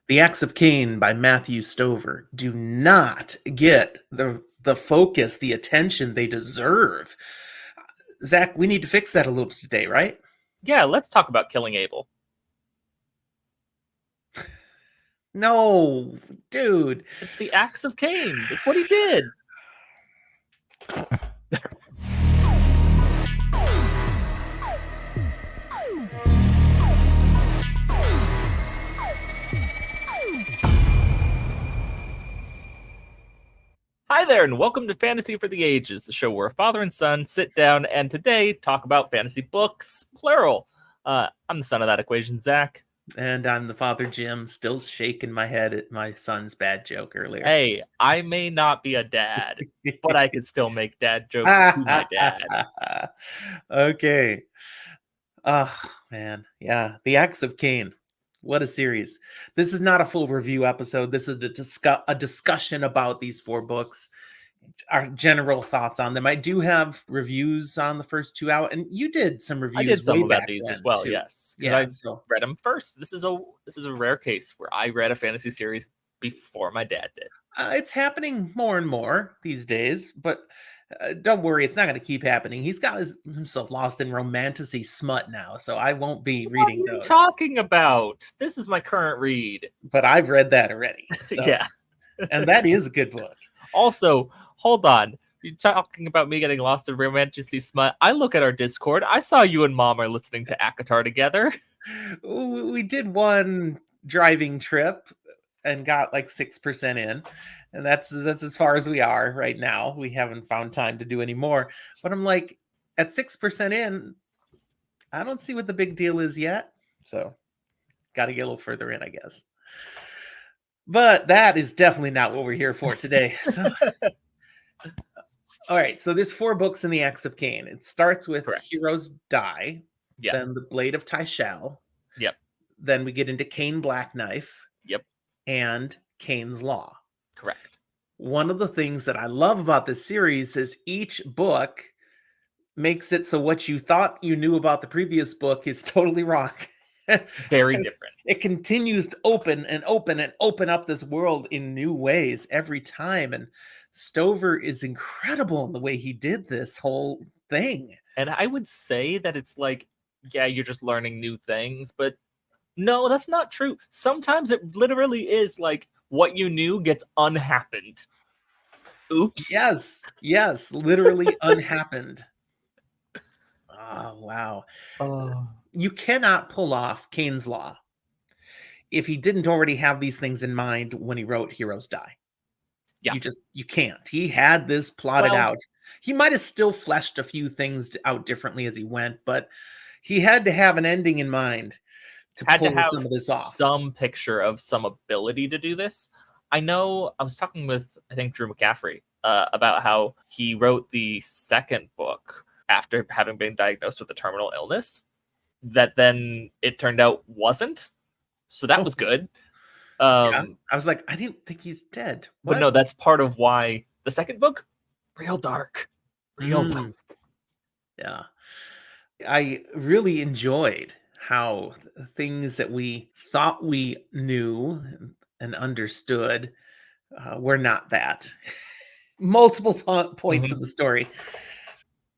The Acts of Caine by Matthew Stover do not get the focus, the attention they deserve. Zach, we need to fix that a little today, right? Yeah, let's talk about killing Abel. No, dude. It's the Acts of Caine. That's what he did. Hi there, and welcome to Fantasy for the Ages, the show where a father and son sit down and today talk about fantasy books, plural. I'm the son of that equation, Zach. And I'm the father, Jim, still shaking my head at my son's bad joke earlier. Hey, I may not be a dad, but I could still make dad jokes to my dad. Okay. Oh, man. Yeah. The Acts of Caine. What a series. This is not a full review episode. This is a discussion about these 4 books, our general thoughts on them. I do have reviews on the first 2 out, and you did some reviews. I did some way about back these then, as well, too. yes. Yeah, I read them first. This is a rare case where I read a fantasy series before my dad did. It's happening more and more these days, but don't worry, it's not going to keep happening. He's got himself lost in romantasy smut now, so I won't be reading what are you those. talking about? This is my current read. But I've read that already. So. Yeah. And that is a good book. Also, hold on. You're talking about me getting lost in romantasy smut. I look at our Discord. I saw you and Mom are listening to ACOTAR together. We did one driving trip and got like 6% in. And that's as far as we are right now. We haven't found time to do any more. But I'm like, at 6% in, I don't see what the big deal is yet. So got to get a little further in, I guess. But that is definitely not what we're here for today. So, all right. So there's 4 books in the Acts of Caine. It starts with Correct. Heroes Die. Yep. Then The Blade of Tyshal. Yep. Then we get into Caine Black Knife. Yep. And Caine's Law. Correct. One of the things that I love about this series is each book makes it so what you thought you knew about the previous book is totally wrong. Very different. It continues to open up this world in new ways every time. And Stover is incredible in the way he did this whole thing. And I would say that it's like, yeah, you're just learning new things, but no, that's not true. Sometimes it literally is like what you knew gets unhappened. Oops. Yes, literally unhappened. Oh, wow. You cannot pull off Caine's Law if he didn't already have these things in mind when he wrote Heroes Die. Yeah. You can't. He had this plotted out. He might have still fleshed a few things out differently as he went, but he had to have an ending in mind to pull some of this off. Some picture of some ability to do this. I know I was talking with, I think, Drew McCaffrey about how he wrote the second book after having been diagnosed with a terminal illness that then it turned out wasn't. So that was good. Yeah. I was like, I didn't think he's dead. What? But no, that's part of why the second book, real dark. Dark. Yeah. I really enjoyed how things that we thought we knew and understood were not that. Multiple points of the story.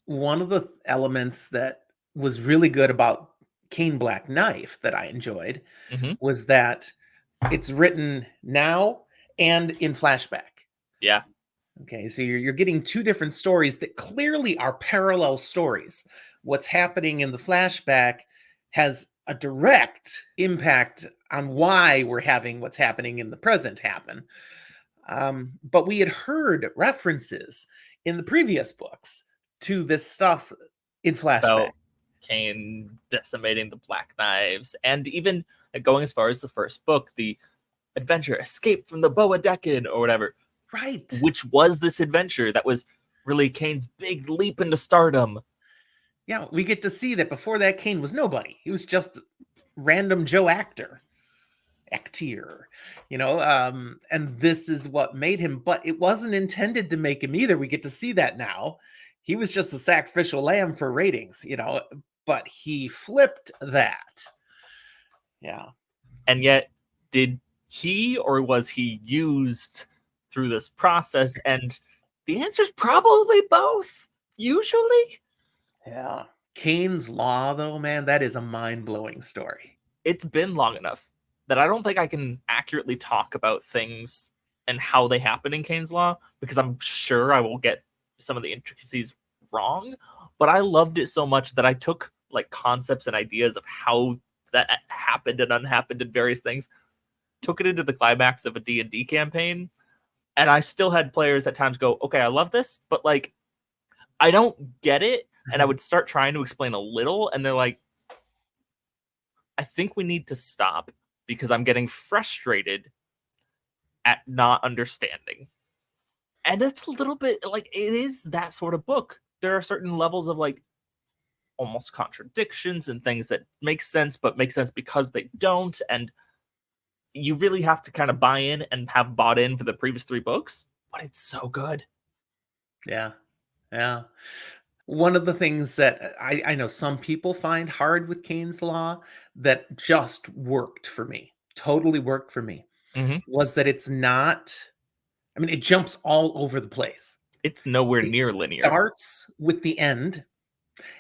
One of the elements that was really good about Caine Black Knife that I enjoyed was that it's written now and in flashback. Yeah. Okay, so you're getting 2 different stories that clearly are parallel stories. What's happening in the flashback has a direct impact on why we're having what's happening in the present happen. But we had heard references in the previous books to this stuff in flashback. About Caine decimating the Black Knives, and even going as far as the first book, the adventure Escape from the Boa Deccan or whatever. Right. Which was this adventure that was really Caine's big leap into stardom. Yeah, we get to see that before that Caine was nobody. He was just random Joe actor, and this is what made him, but it wasn't intended to make him either. We get to see that now. He was just a sacrificial lamb for ratings, but he flipped that. Yeah. And yet, did he or was he used through this process? And the answer is probably both, usually. Yeah. Caine's Law, though, man, that is a mind-blowing story. It's been long enough that I don't think I can accurately talk about things and how they happen in Kane's Law, because I'm sure I will get some of the intricacies wrong. But I loved it so much that I took like concepts and ideas of how that happened and unhappened and various things, took it into the climax of a D&D campaign, and I still had players at times go, okay, I love this, but like I don't get it. And I would start trying to explain a little, and they're like, I think we need to stop because I'm getting frustrated at not understanding. And it's a little bit like it is that sort of book. There are certain levels of like almost contradictions and things that make sense, but make sense because they don't. And you really have to kind of buy in and have bought in for the previous 3 books. But it's so good. Yeah. Yeah. One of the things that I know some people find hard with Kane's Law that just worked for me, totally worked for me, Mm-hmm. was that it's not, I mean, it jumps all over the place. It's nowhere It near linear. starts with the end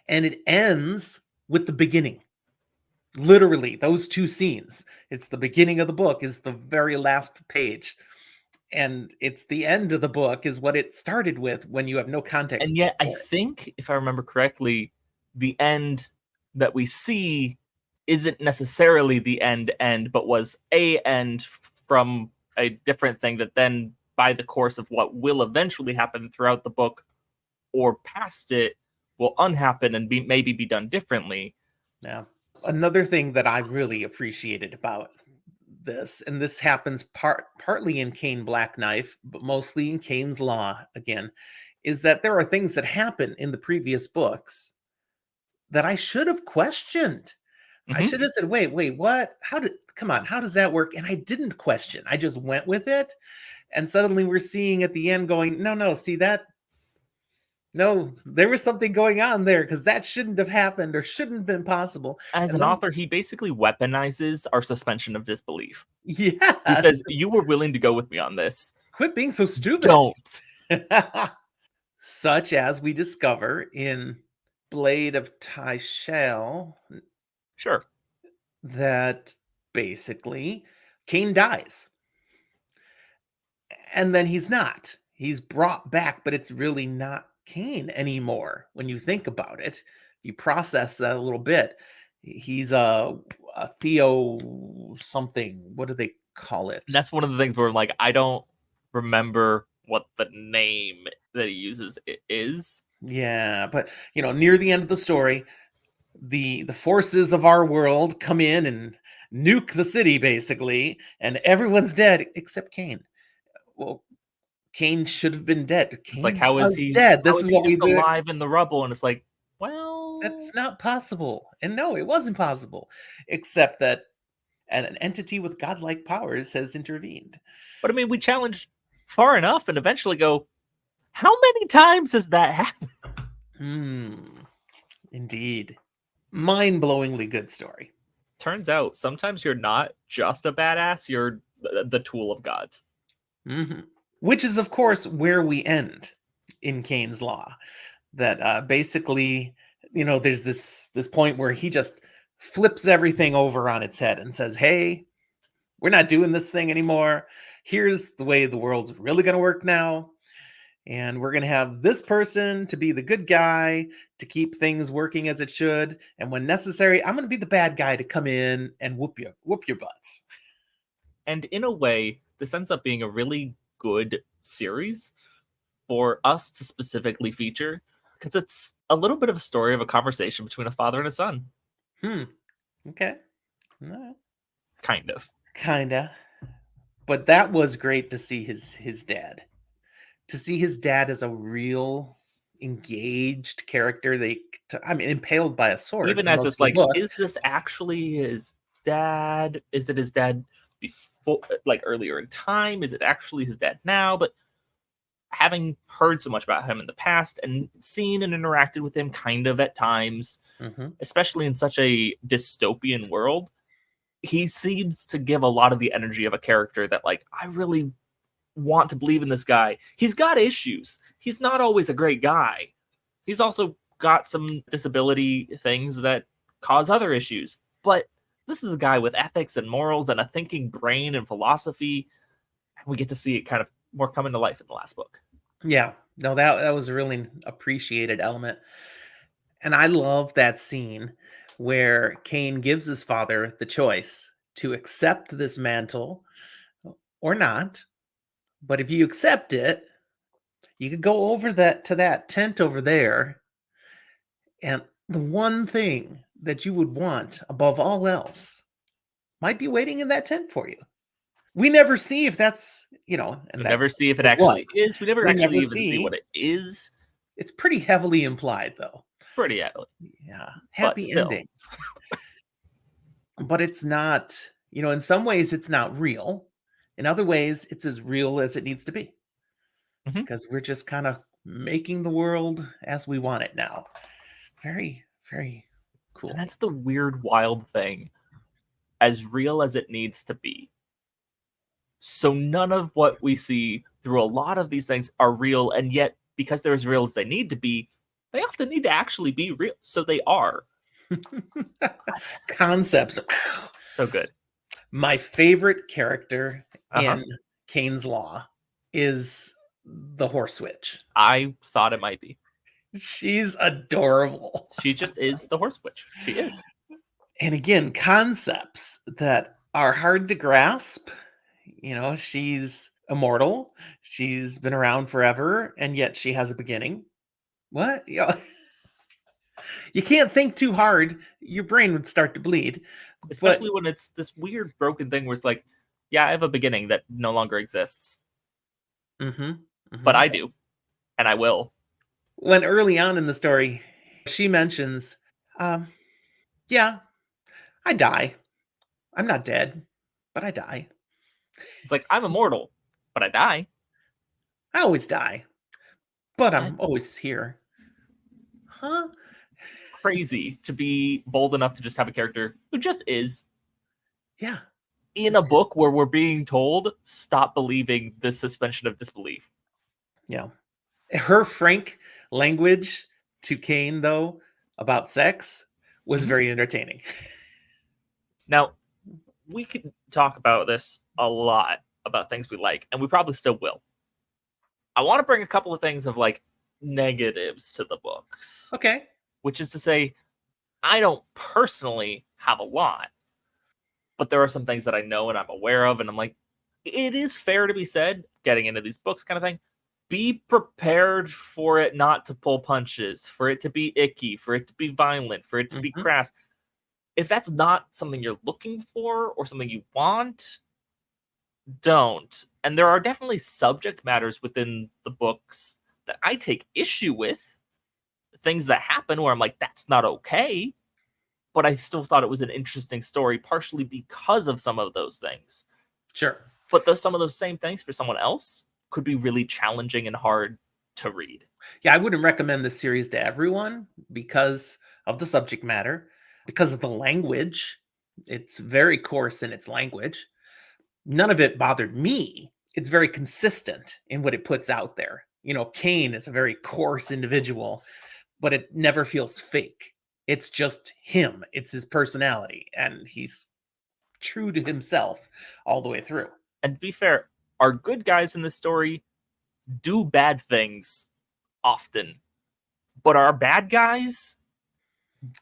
and it ends with the beginning. Literally, those two scenes. It's the beginning of the book is the very last page. And it's the end of the book is what it started with when you have no context And yet, I for it. think, if I remember correctly, the end that we see isn't necessarily the end, but was a end from a different thing that then, by the course of what will eventually happen throughout the book or past it, will unhappen and maybe be done differently. Yeah. Another thing that I really appreciated about this, and this happens partly in Cain Black Knife, but mostly in Cain's Law again, is that there are things that happen in the previous books that I should have questioned. I Mm-hmm. should have said, wait, what? Come on, how does that work? And I didn't question. I just went with it. And suddenly we're seeing at the end going, no, see that no, there was something going on there because that shouldn't have happened or shouldn't have been possible. As And an then, author, he basically weaponizes our suspension of disbelief. He yes, says, you were willing to go with me on this. quit being so stupid. Don't. Such as we discover in Blade of Tyshel Sure. that basically Cain dies. And then he's not. He's brought back, but it's really not Cain anymore when you think about it. You process that a little bit. He's a Theo something. What do they call it? And that's one of the things where like I don't remember what the name that he uses is. Yeah, but near the end of the story, the forces of our world come in and nuke the city basically, and everyone's dead except Cain. Well, Cain should have been dead. It's like Cain was dead. how This is is he what we just do. alive in the rubble? And it's like, well, That's not possible. And no, it wasn't possible, except that an entity with godlike powers has intervened. but I mean, we challenge far enough and eventually go, how many times has that happened? Indeed. Mind-blowingly good story. Turns out sometimes you're not just a badass, you're the tool of gods. Which is, of course, where we end in Cain's Law. That basically, there's this point where he just flips everything over on its head and says, hey, we're not doing this thing anymore. Here's the way the world's really going to work now. And we're going to have this person to be the good guy to keep things working as it should. And when necessary, I'm going to be the bad guy to come in and whoop your butts. And in a way, this ends up being a really good series for us to specifically feature because it's a little bit of a story of a conversation between a father and a son. Okay. Right. Kind of. Kinda. But that was great to see his dad. To see his dad as a real engaged character. Impaled by a sword Even for as most it's of the like, book. is this actually his dad? Is it his dad before, like earlier in time? Is it actually his dad now? But having heard so much about him in the past and seen and interacted with him kind of at times, especially in such a dystopian world, he seems to give a lot of the energy of a character that, like, I really want to believe in this guy. He's got issues. He's not always a great guy. He's also got some disability things that cause other issues. But this is a guy with ethics and morals and a thinking brain and philosophy. And we get to see it kind of more come into life in the last book. Yeah. No, that was a really appreciated element. And I love that scene where Cain gives his father the choice to accept this mantle or not. But if you accept it, you could go over that to that tent over there, and the one thing that you would want above all else might be waiting in that tent for you. We never see if that's, We and that never see if it was. actually is. We never We actually never even see what see. it is. It's pretty heavily implied, though. Pretty ugly, Yeah. but Happy still. ending. But it's not, in some ways it's not real. In other ways, it's as real as it needs to be. Mhm. Because we're just kind of making the world as we want it now. Very, very cool. And that's the weird, wild thing. As real as it needs to be. So none of what we see through a lot of these things are real, and yet because they're as real as they need to be, they often need to actually be real. So they are. Concepts. So good. My favorite character Uh-huh. in Kane's Law is the horse witch. I thought it might be. She's adorable. She just is the horse witch. She is. And again, concepts that are hard to grasp. She's immortal. She's been around forever, and yet she has a beginning. What? You can't think too hard. Your brain would start to bleed. Especially when it's this weird broken thing where it's like, yeah, I have a beginning that no longer exists. But I do. And I will. When early on in the story, she mentions, yeah, I die. I'm not dead, but I die. It's like, I'm immortal, but I die. I always die, but I'm always here. Huh? Crazy to be bold enough to just have a character who just is. Yeah. In a book where we're being told, stop believing this suspension of disbelief. Yeah. Her frank language to Cain, though, about sex was very entertaining. Now, we could talk about this a lot, about things we like, and we probably still will. I want to bring a couple of things of like negatives to the books. Okay. Which is to say, I don't personally have a lot, but there are some things that I know and I'm aware of, and I'm like, it is fair to be said, getting into these books kind of thing, be prepared for it not to pull punches, for it to be icky, for it to be violent, for it to be crass. If that's not something you're looking for or something you want, don't. And there are definitely subject matters within the books that I take issue with. Things that happen where I'm like, that's not okay. But I still thought it was an interesting story, partially because of some of those things. Sure. But some of those same things for someone else could be really challenging and hard to read. Yeah, I wouldn't recommend this series to everyone because of the subject matter, because of the language. It's very coarse in its language. None of it bothered me. It's very consistent in what it puts out there. Cain is a very coarse individual, but it never feels fake. It's just him. It's his personality, and he's true to himself all the way through. And to be fair, our good guys in this story do bad things often, but our bad guys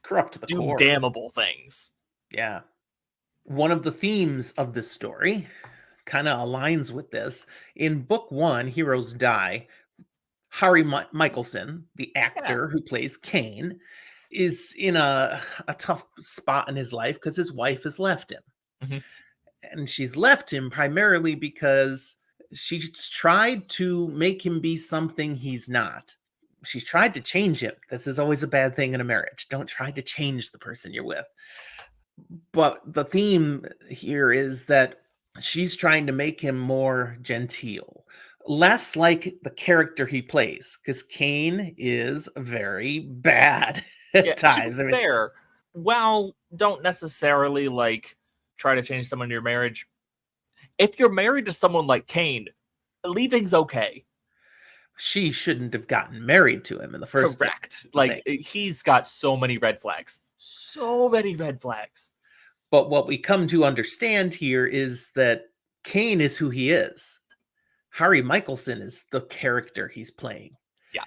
Corrupt to the do core. damnable things. Yeah. One of the themes of this story kind of aligns with this. In book 1, Heroes Die, Harry Michelson, the actor who plays Cain, is in a tough spot in his life because his wife has left him. And she's left him primarily because she's tried to make him be something he's not. She's tried to change him. This is always a bad thing in a marriage. Don't try to change the person you're with. But the theme here is that she's trying to make him more genteel, less like the character he plays, because Cain is very bad at times. To be fair, WoW don't necessarily like try to change someone in your marriage. If you're married to someone like Caine, leaving's okay. She shouldn't have gotten married to him in the first place. Correct. Like, he's got so many red flags. So many red flags. But what we come to understand here is that Caine is who he is. Harry Michelson is the character he's playing. Yeah.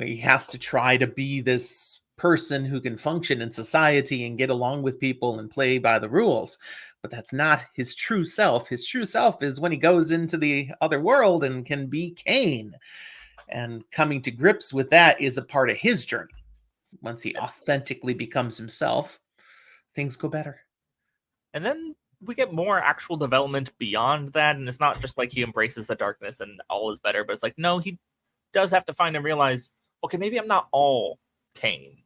He has to try to be this person who can function in society and get along with people and play by the rules. But that's not his true self. His true self is when he goes into the other world and can be Caine. And coming to grips with that is a part of his journey. Once he authentically becomes himself, things go better. And then we get more actual development beyond that, and it's not just like he embraces the darkness and all is better, but it's like, no, he does have to find and realize, okay, maybe I'm not all Caine,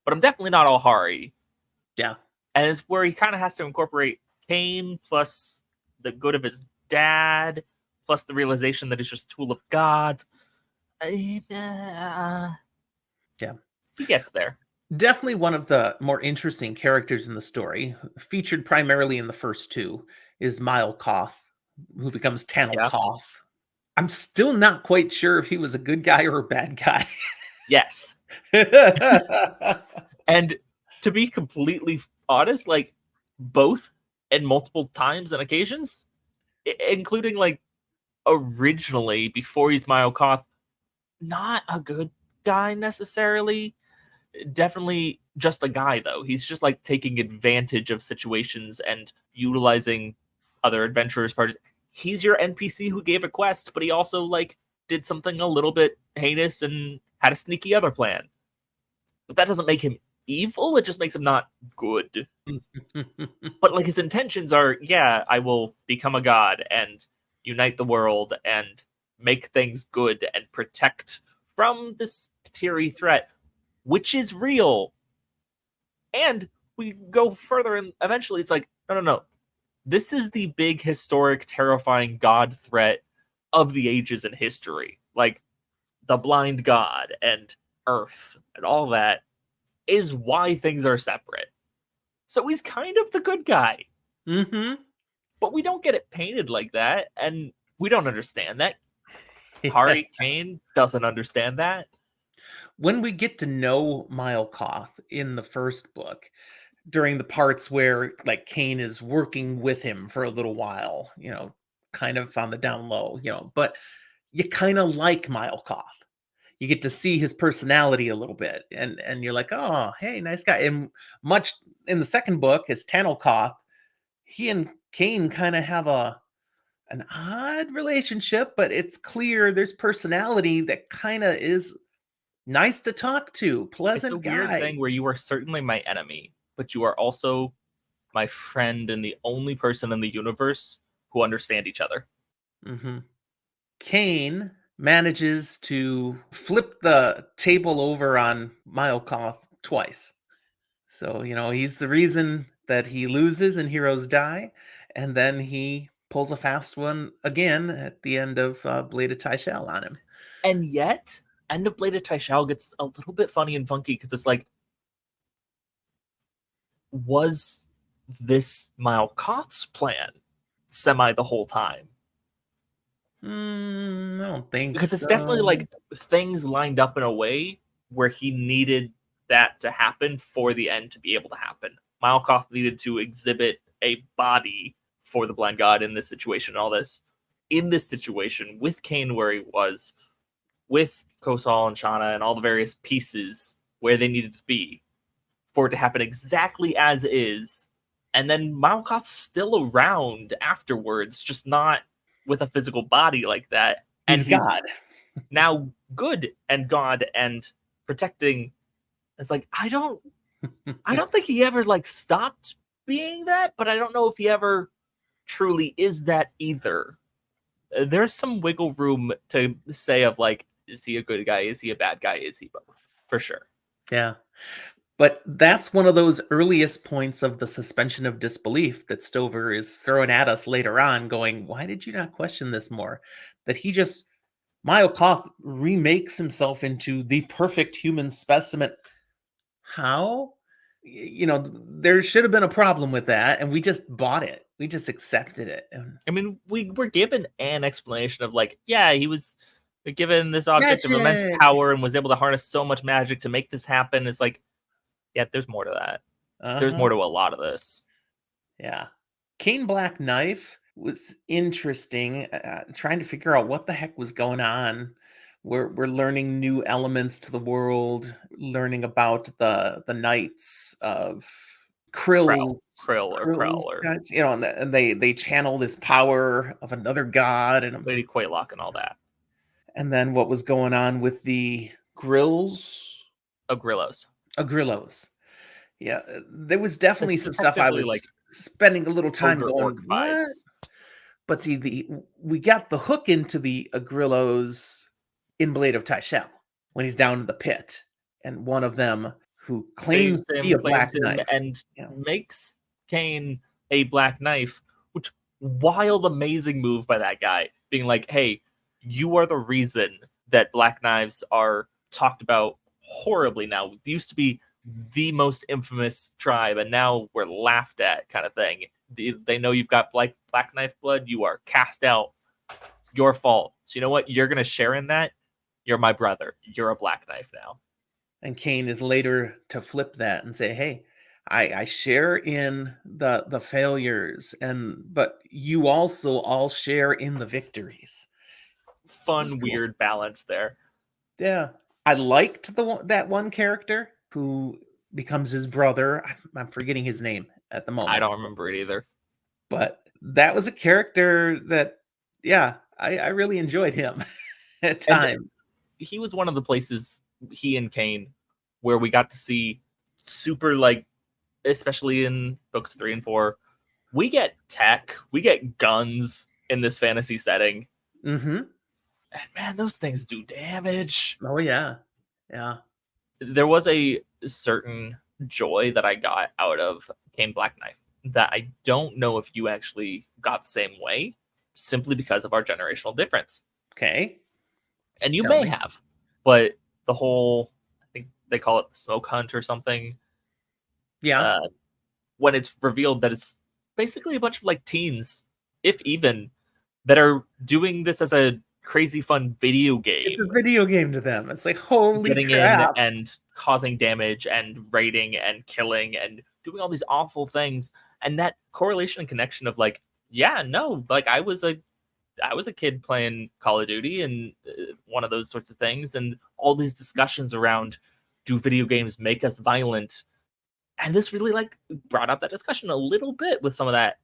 but I'm definitely not all Hari. Yeah. And it's where he kind of has to incorporate Caine plus the good of his dad, plus the realization that he's just a tool of gods. Yeah. He gets there. Definitely one of the more interesting characters in the story, featured primarily in the first two, is Mile Koth, who becomes Tannel Koth. I'm still not quite sure if he was a good guy or a bad guy. Yes. And to be completely honest, like, both and multiple times and occasions, including like originally before he's Mile Koth, not a good guy necessarily. Definitely just a guy, though. He's just like taking advantage of situations and utilizing other adventurers' parties. He's your NPC who gave a quest, but he also like did something a little bit heinous and had a sneaky other plan. But that doesn't make him evil, it just makes him not good. But like, his intentions are, yeah, I will become a god and unite the world and make things good and protect from this Kateri threat, which is real. And we go further, and eventually it's like, no. This is the big, historic, terrifying god threat of the ages in history. Like, the blind god and Earth and all that is why things are separate. So he's kind of the good guy. Mm-hmm. But we don't get it painted like that, and we don't understand that. Hari Caine doesn't understand that. When we get to know Mile Koth in the first book, during the parts where like Caine is working with him for a little while, kind of on the down low, but you kind of like Mile Koth. You get to see his personality a little bit, and you're like, oh, hey, nice guy. And much in the second book, as Tannel Koth, he and Caine kind of have an odd relationship, but it's clear there's personality that kind of is nice to talk to, pleasant It's a guy. weird thing where you are certainly my enemy, but you are also my friend and the only person in the universe who understand each other. Mm-hmm. Caine manages to flip the table over on Mile Koth twice. So, he's the reason that he loses and heroes die, and then he pulls a fast one again at the end of Blade of Tyshal on him. And yet, end of Blade of Tyshal gets a little bit funny and funky, because it's like, was this Mile Koth's plan semi the whole time? I don't think because it's definitely like things lined up in a way where he needed that to happen for the end to be able to happen. Mile Koth needed to exhibit a body for the blind god in this situation, and all this. In this situation, with Caine where he was, with Koth and Shanna and all the various pieces where they needed to be, for it to happen exactly as is, and then Mile Koth's still around afterwards, just not with a physical body like that. He's God. Now good and God and protecting. It's like, I don't think he ever like stopped being that, but I don't know if he ever truly is that either. There's some wiggle room to say of like, is he a good guy? Is he a bad guy? Is he both? For sure. Yeah. But that's one of those earliest points of the suspension of disbelief that Stover is throwing at us later on, going, why did you not question this more? That Mile Koth remakes himself into the perfect human specimen. How? there should have been a problem with that, and we just bought it. We just accepted it. I mean, we were given an explanation of like, yeah, he was given this object of immense Magic. power and was able to harness so much magic to make this happen. It's like, yeah, there's more to that. There's Uh-huh. more to a lot of this. Yeah. Caine Black Knife was interesting, trying to figure out what the heck was going on. We're learning new elements to the world, learning about the knights of Krell, Krill, Krill, or Krell, or guys, and they channel this power of another god, Lady Quaylock and all that. and then what was going on with the grills, Grillos. Grillos. Yeah, there was definitely It's some stuff I effectively was like spending a little time ogre going, orc what? vibes. But see, we got the hook into the Agrillos in Blade of Tyshel when he's down in the pit, and one of them who claims Saves to be him, a black claims him, knife, and you know, makes Caine a black knife, which wild, amazing move by that guy. Being like, hey, you are the reason that black knives are talked about horribly now. They used to be the most infamous tribe, and now we're laughed at, kind of thing. They know you've got black knife blood. You are cast out. It's your fault. So you know what? You're gonna share in that. You're my brother. You're a black knife now. and Cain is later to flip that and say, "Hey, I share in the failures, and but you also all share in the victories." It was Fun, cool. weird balance there. Yeah, I liked that one character who becomes his brother. I'm forgetting his name at the I moment, don't remember it either. but that was a character that, yeah, I really enjoyed him at And times. he was one of the places, he and Caine, where we got to see super, like, especially in books 3 and 4, we get tech, we get guns in this fantasy setting. Mm-hmm. And man, those things do damage. Oh yeah, yeah. There was a certain joy that I got out of Caine Black Knife that I don't know if you actually got the same way, simply because of our generational difference. Okay, And you tell may me. have, but the whole, I think they call it the smoke hunt or something, Yeah. uh, when it's revealed that it's basically a bunch of like teens, if even, that are doing this as a crazy fun video It's game, a video game to them. It's like, holy getting in crap. and causing damage and raiding and killing and doing all these awful things. And that correlation and connection of like, yeah, no, like I was a kid playing Call of Duty and one of those sorts of things, and all these discussions around, do video games make us violent? And this really like brought up that discussion a little bit with some of that.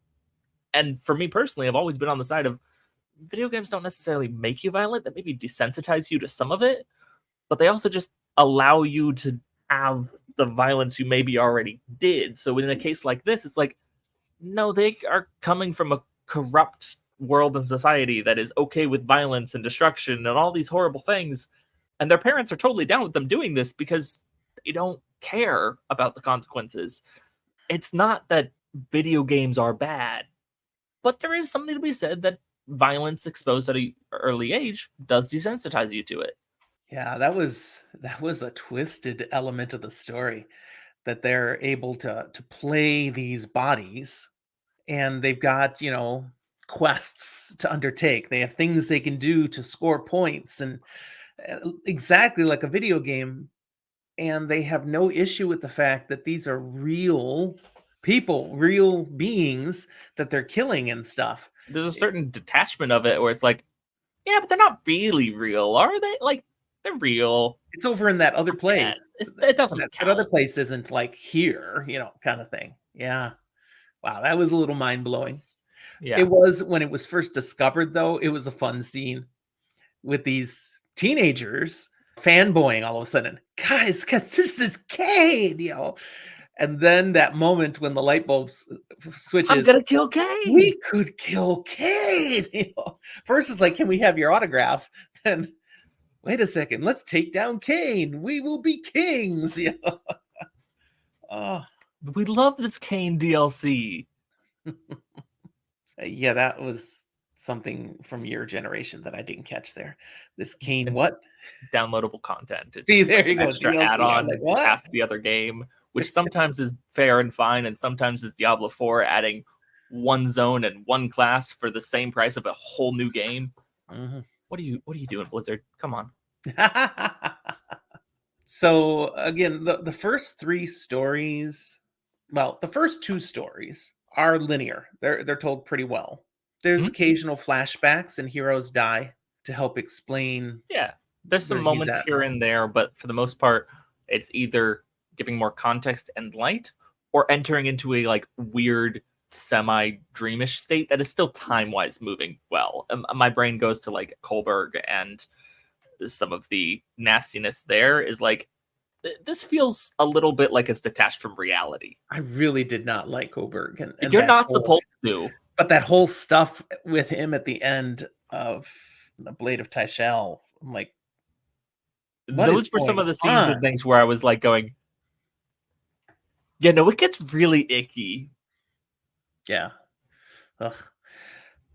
And for me personally, I've always been on the side of, video games don't necessarily make you violent, that maybe desensitize you to some of it, but they also just allow you to have the violence you maybe already did. So in a case like this, it's like, no, they are coming from a corrupt world and society that is okay with violence and destruction and all these horrible things. And their parents are totally down with them doing this because they don't care about the consequences. It's not that video games are bad, but there is something to be said that violence exposed at an early age does desensitize you to it. Yeah, that was a twisted element of the story that they're able to play these bodies, and they've got, quests to undertake. They have things they can do to score points, and exactly like a video game, and they have no issue with the fact that these are real people, real beings that they're killing and stuff. There's a certain detachment of it where it's like, yeah, but they're not really real, are they? Like, they're real. It's over in that other place. Yeah, it doesn't That other count. place isn't like here, kind of thing. Yeah. Wow, that was a little mind blowing. It Yeah. was when it was first discovered, though. It was a fun scene with these teenagers fanboying all of a sudden. Guys, this is Cade, And then that moment when the light bulbs I'm switches, gonna kill Caine. we could kill Cade. First, it's like, can we have your autograph? Then, wait a second, let's take down Caine. We will be kings. Oh, We love this Caine DLC. yeah, that was something from your generation that I didn't catch there. This Caine, And what? downloadable content. See, It's there like you an go. extra DLC. I'm like, add-on what? past the other game. which sometimes is fair and fine, and sometimes is Diablo 4 adding one zone and one class for the same price of a whole new game. Mhm. What are you doing, Blizzard? Come on. So again, the first three stories, well, the first two stories are linear. They're told pretty well. There's Mhm. occasional flashbacks and heroes die to help explain Yeah. There's some where he's moments at here now. and there, but for the most part, it's either giving more context and light or entering into a like weird semi dreamish state that is still time wise moving well. My brain goes to like Kolberg, and some of the nastiness there is like this feels a little bit like it's detached from reality. I really did not like Oberg and You're that not whole, supposed to. but that whole stuff with him at the end of the Blade of Tyshel, I'm like, what is Those were some going of the scenes and on? things where I was like going, yeah, no, it gets really icky. Yeah. Ugh.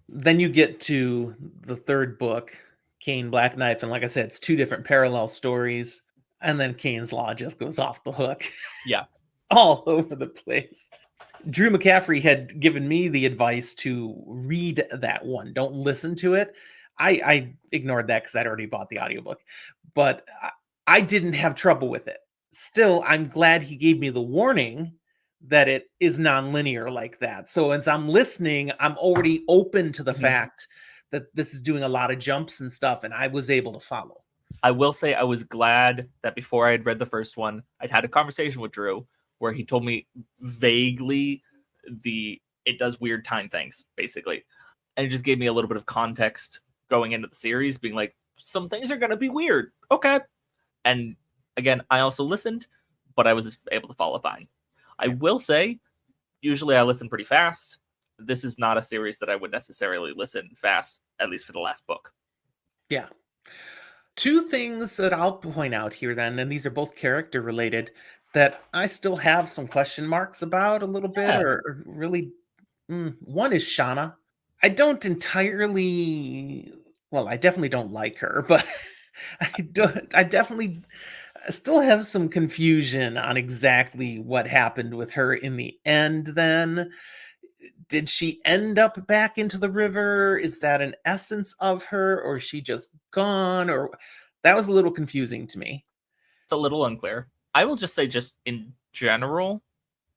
Then you get to the third book, Caine Black Knife, and like I said, it's two different parallel stories, and then Cain's Law just goes off the hook Yeah. all over the place. Drew McCaffrey had given me the advice to read that one. Don't listen to it. I ignored that because I'd already bought the audiobook, but I didn't have trouble with it. Still, I'm glad he gave me the warning that it is nonlinear like that. So as I'm listening, I'm already open to the Mhm. fact that this is doing a lot of jumps and stuff, and I was able to follow. I will say I was glad that before I had read the first one, I'd had a conversation with Drew where he told me vaguely it does weird time things, basically. And it just gave me a little bit of context going into the series, being like, some things are gonna be weird. Okay. And again, I also listened, but I was able to follow fine. I Yeah. will say, usually I listen pretty fast. This is not a series that I would necessarily listen fast, at least for the last book. Yeah. Two things that I'll point out here then, and these are both character related, that I still have some question marks about a little bit, Yeah. or really, one is Shanna. I don't entirely, well, I definitely don't like her, but I definitely still have some confusion on exactly what happened with her in the end then. Did she end up back into the river? Is that an essence of her, or is she just gone? Or that was a little confusing to me. It's a little unclear. I will just say, just in general,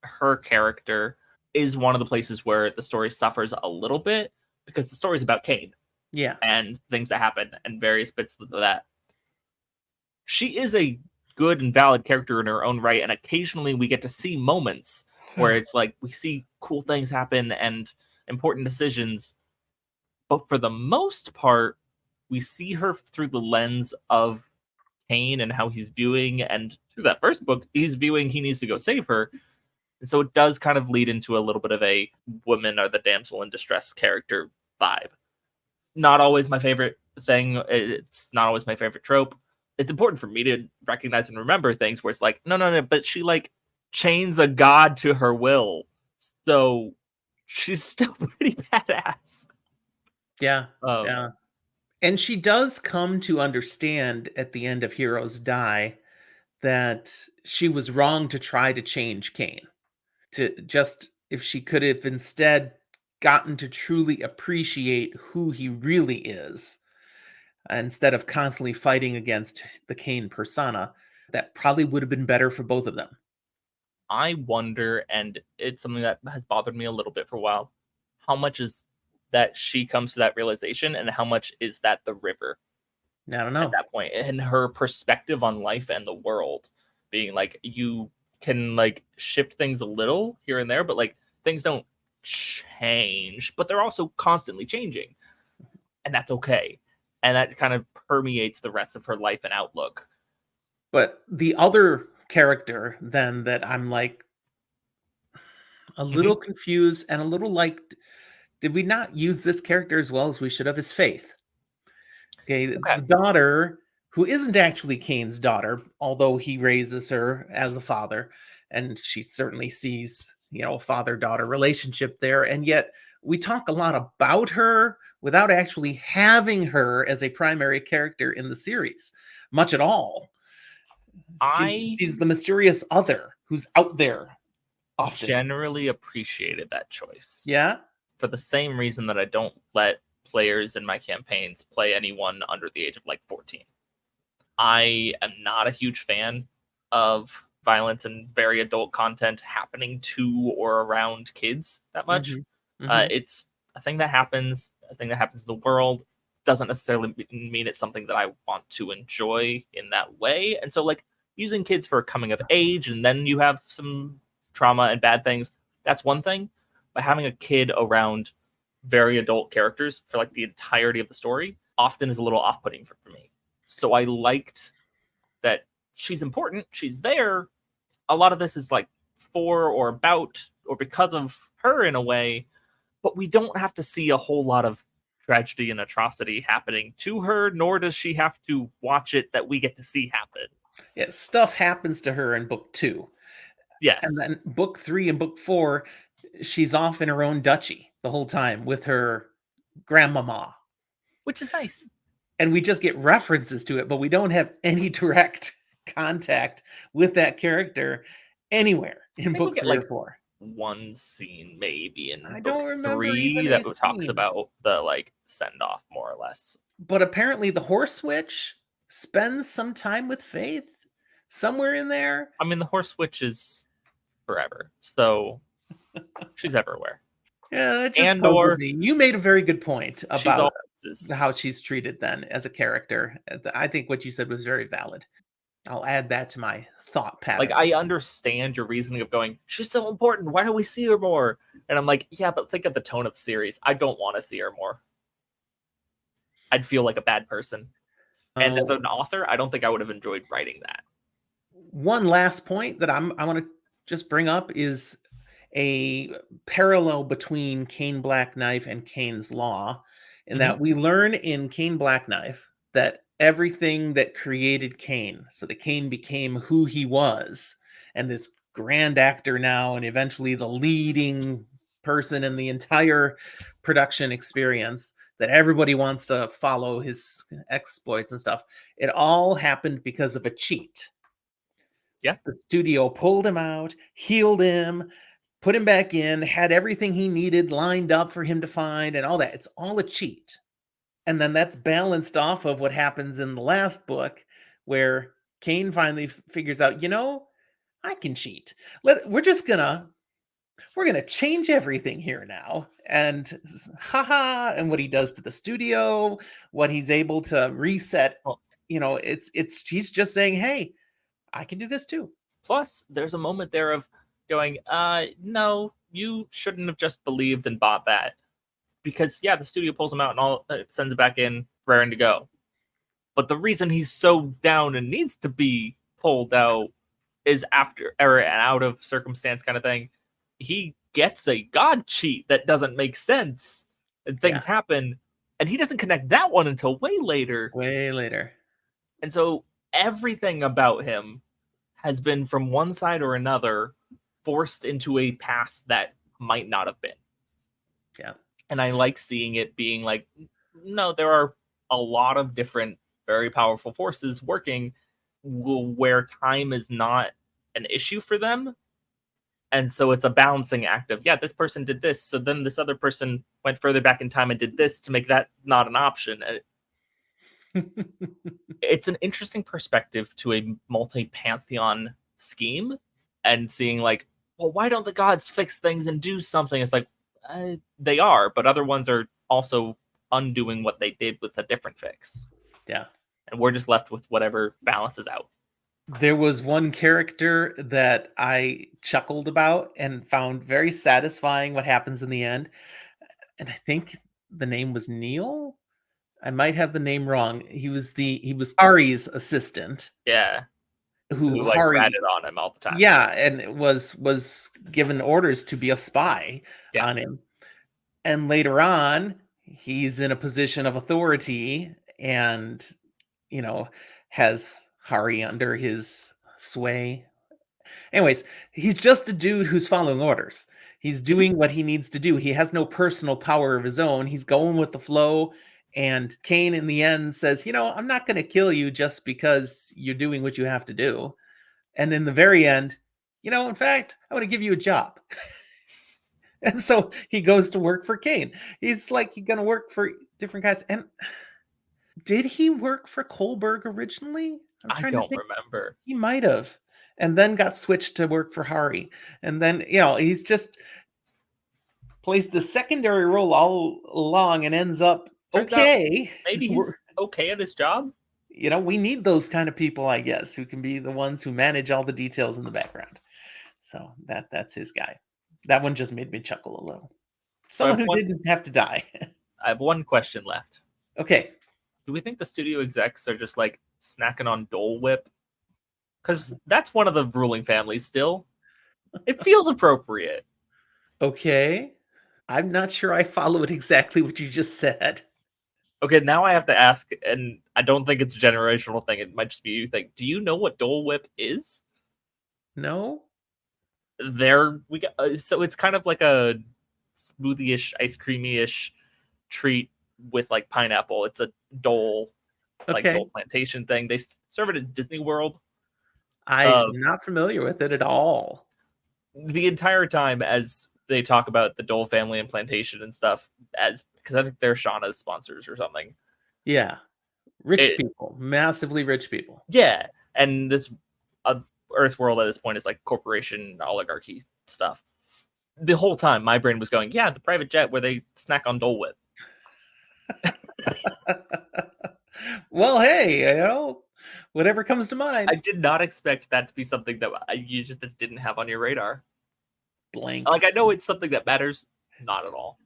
her character is one of the places where the story suffers a little bit because the story is about Caine Yeah. and things that happen and various bits of that. She is a good and valid character in her own right, and occasionally we get to see moments where it's like we see cool things happen and important decisions, but for the most part, we see her through the lens of Caine and how he's viewing, and through that first book, he's viewing he needs to go save her. And so it does kind of lead into a little bit of a woman or the damsel in distress character vibe. Not always my favorite thing. It's not always my favorite trope. It's important for me to recognize and remember things where it's like, no, no, no, but she like chains a god to her will. So she's still pretty badass. Yeah. Um, Yeah. And she does come to understand at the end of Heroes Die that she was wrong to try to change Caine. To just, if she could have instead gotten to truly appreciate who he really is, instead of constantly fighting against the Caine persona, that probably would have been better for both of them. I wonder, and it's something that has bothered me a little bit for a while, how much is that she comes to that realization, and how much is that the river I don't at know. that point, and her perspective on life and the world being like, you can like shift things a little here and there, but like things don't change, but they're also constantly changing, and that's okay. And that kind of permeates the rest of her life and outlook. But the other character then that I'm like a Mhm. little confused and a little like, did we not use this character as well as we should have, is Faith. Okay, Okay. the daughter, who isn't actually Cain's daughter, although he raises her as a father, and she certainly sees, a father-daughter relationship there, and yet we talk a lot about her without actually having her as a primary character in the series, much at all. She's I she's the mysterious other. who's out there often. Generally appreciated that choice Yeah. for the same reason that I don't let players in my campaigns play anyone under the age of like 14. I am not a huge fan of violence and very adult content happening to or around kids that much. Hmm. Hmm. It's a thing that happens, in the world. Doesn't necessarily mean it's something that I want to enjoy in that way. And so, like, using kids for coming of age and then you have some trauma and bad things, that's one thing. But having a kid around very adult characters for like the entirety of the story often is a little off putting for me. So I liked that she's important, she's there. A lot of this is like for or about or because of her in a way, but we don't have to see a whole lot of tragedy and atrocity happening to her, nor does she have to watch it that we get to see happen. Yeah, stuff happens to her in book 2. And Yes, then book 3 and book 4, she's off in her own duchy the whole time with her grandmama. which is nice. And we just get references to it, but we don't have any direct contact with that character anywhere I in think we book get 3 or like 4. one scene maybe in I book don't remember three even a that talks scene. about the like send off more or less. But apparently the horse witch spends some time with Faith somewhere in there. I mean, the horse witch is forever, so she's everywhere. Yeah, that just And puzzled or me. You made a very good point she's about always is. how she's treated then as a character. I think what you said was very valid. I'll add that to my thought Like, pattern. I understand your reasoning of going, she's so important. Why don't we see her more? And I'm like, yeah, but think of the tone of the series. I don't want to see her more. I'd feel like a bad person. And as Oh, an author, I don't think I would have enjoyed writing that. one last point that I want to just bring up is a parallel between Cain Black Knife and Cain's Law, in Hmm. that we learn in Cain Black Knife that everything that created Cain, so that Cain became who he was, and this grand actor now, and eventually the leading person in the entire production experience, that everybody wants to follow his exploits and stuff. It all happened because of a cheat. Yeah. The studio pulled him out, healed him, put him back in, had everything he needed lined up for him to find, and all that. It's all a cheat. And then that's balanced off of what happens in the last book, where Cain finally figures out, I can cheat. We're gonna change everything here now. And haha, and what he does to the studio, what he's able to reset, Well, it's he's just saying, hey, I can do this too. plus, there's a moment there of going, no, you shouldn't have just believed and bought that. Because, yeah, the studio pulls him out and all sends it back in, raring to go. But the reason he's so down and needs to be pulled out is after or an out of circumstance kind of thing. He gets a god cheat that doesn't make sense, and Yeah, things happen, and he doesn't connect that one until way later. way later. And so everything about him has been from one side or another forced into a path that might not have been. Yeah. And I like seeing it being like, no, there are a lot of different very powerful forces working where time is not an issue for them. And so it's a balancing act of, yeah, this person did this, so then this other person went further back in time and did this to make that not an option. And it's an interesting perspective to a multi-pantheon scheme, and seeing like, well, why don't the gods fix things and do something? It's like, they are, but other ones are also undoing what they did with a different fix. Yeah. And we're just left with whatever balances out. There was one character that I chuckled about and found very satisfying what happens in the end. And I think the name was Neil. I might have the name wrong. He was Ari's assistant, Yeah. who Who like Hari, ratted on him all the time. yeah, and was given orders to be a spy Yeah. on him. And later on, he's in a position of authority and, you know, has Hari under his sway. Anyways, he's just a dude who's following orders. He's Mhm. doing what he needs to do. He has no personal power of his own. He's going with the flow. And Cain, in the end, says, I'm not going to kill you just because you're doing what you have to do. And in the very end, In fact, I want to give you a job. And so he goes to work for Caine. He's like, he's going to work for different guys. And did he work for Kohlberg originally? I'm I trying to don't think. remember. He might have. And then got switched to work for Hari. And then, he's just plays the secondary role all along and ends up Turns out okay. maybe he's okay at his job. We need those kind of people, I guess, who can be the ones who manage all the details in the background. So that's his guy. That one just made me chuckle a little. So Someone who didn't have to die. I have one question left. Okay. Do we think the studio execs are just like snacking on Dole Whip? Because that's one of the ruling families still. It feels appropriate. Okay. I'm not sure I followed exactly what you just said. Okay, now I have to ask, and I don't think it's a generational thing. It might just be you think. Do you know what Dole Whip is? No? There we go. So it's kind of like a smoothie-ish, ice creamy-ish treat with like pineapple. It's a Dole, like Okay. Dole plantation thing. They serve it at Disney World. I'm not familiar with it at all. The entire time as they talk about the Dole family and plantation and stuff, as because I think they're Shanna's sponsors or something. Yeah. Rich people, massively rich people. Yeah, and this Earth world at this point is like corporation oligarchy stuff. The whole time, my brain was going, "Yeah, the private jet where they snack on Dole Whip." Well, hey, whatever comes to mind. I did not expect that to be something that you just didn't have on your radar. Blank. Like I know it's something that matters, not at all,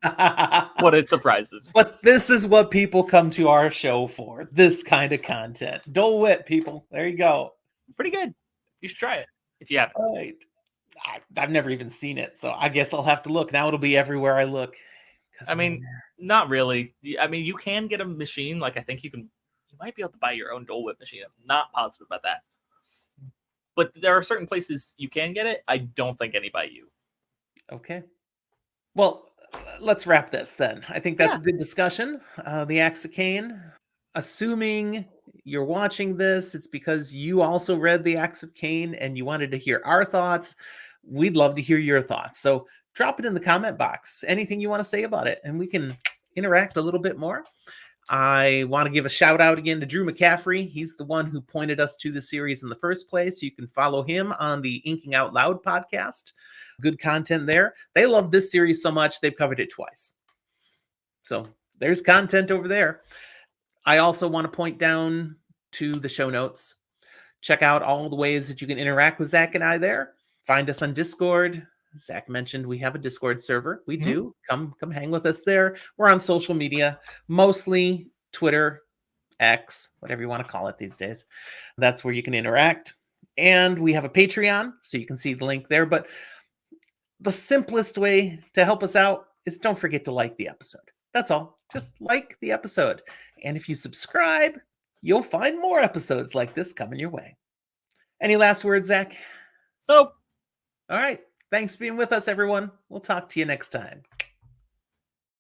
but it surprises. But this is what people come to our show for. This kind of content. Dole Whip, people. There you go. Pretty good. You should try it if you haven't. All right. I've never even seen it, so I guess I'll have to look. Now it'll be everywhere I look. I mean, not really. I mean, you can get a machine. Like I think you might be able to buy your own Dole Whip machine. I'm not positive about that. But there are certain places you can get it. I don't think any by you. Okay. Well, let's wrap this then. I think that's a good discussion. The Acts of Caine. Assuming you're watching this, it's because you also read the Acts of Caine and you wanted to hear our thoughts. We'd love to hear your thoughts. So drop it in the comment box. Anything you want to say about it, and we can interact a little bit more. I want to give a shout out again to Drew McCaffrey. He's the one who pointed us to the series in the first place. You can follow him on the Inking Out Loud podcast. Good content there. They love this series so much, they've covered it twice. So there's content over there. I also want to point down to the show notes. Check out all the ways that you can interact with Zach and I there. Find us on Discord. Zach mentioned we have a Discord server. We do. Come hang with us there. We're on social media, mostly Twitter, X, whatever you want to call it these days. That's where you can interact. And we have a Patreon, so you can see the link there. But the simplest way to help us out is don't forget to like the episode. That's all. Just like the episode. And if you subscribe, you'll find more episodes like this coming your way. Any last words, Zach? Nope. All right. Thanks for being with us, everyone. We'll talk to you next time.